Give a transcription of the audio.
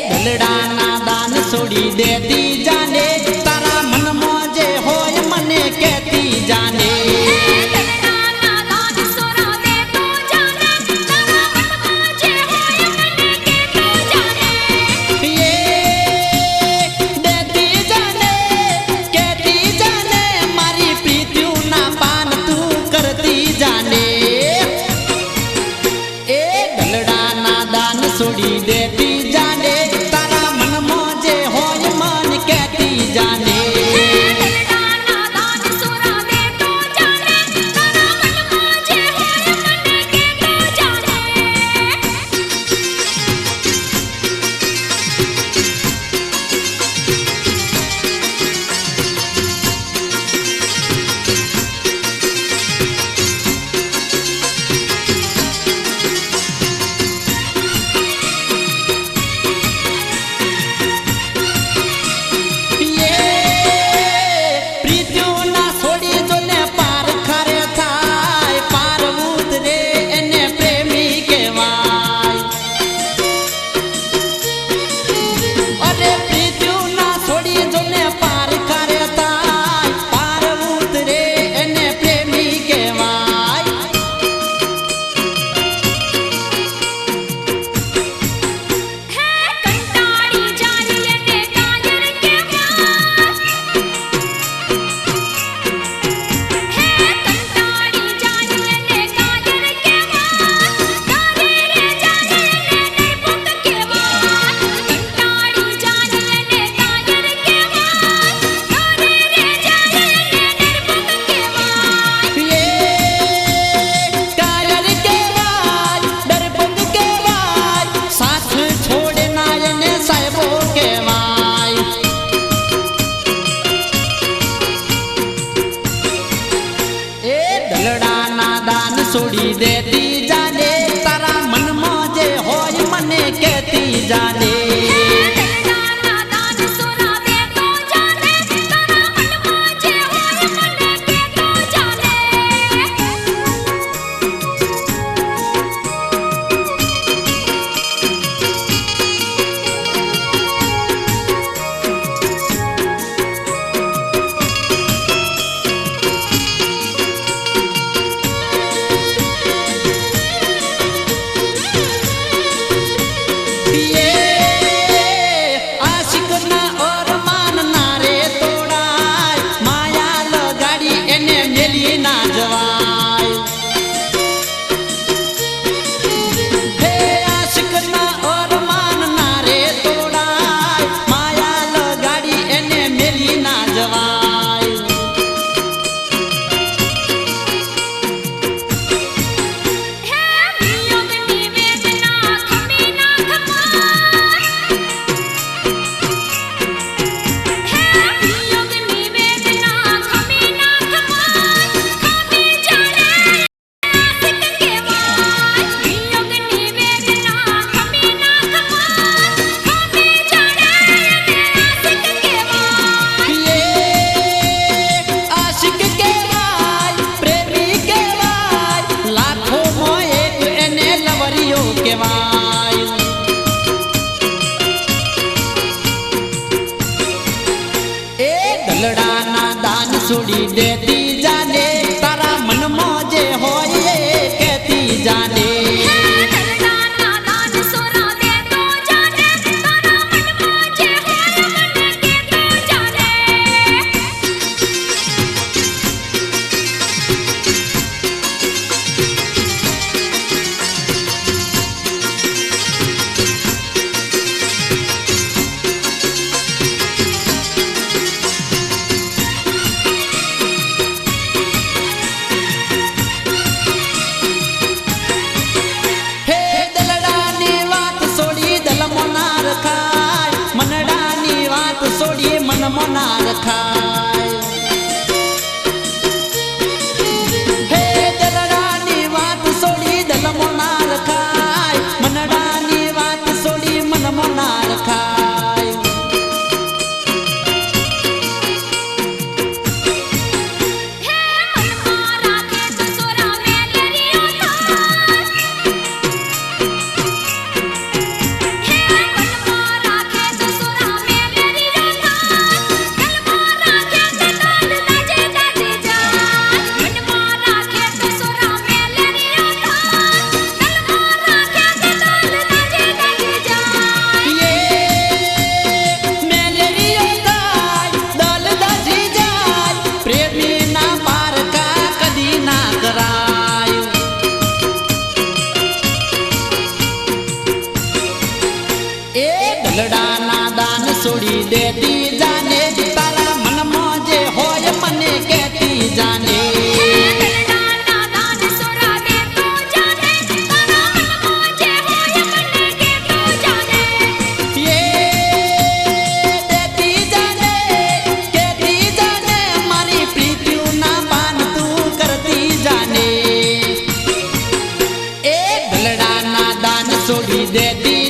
દલડાના દાન છોડી દેતી જાને તારા મનમાં જે હોય મને કહેતી જાને છોડી દેતી જાને તારા મનમાં જે હોય મન કહેતી જાને છોડી દેતી જાને તારા મનમાં જે હોય મને કહેતી જાને દલડાના દાન છોડી દેતી જાને તારા મનમાં જે હોય એ કહેતી જાને છોડી મનમાં ના રખાય હે દલડાની વાત છોડી દલમાં ના રખાય મનડાની વાત છોડી મનમાં ના રખાય હે મનમાં દલડાના દાન છોડી દેતી જાને તારા મનમાં જે હોય મને કહેતી જાને છોડી દેતી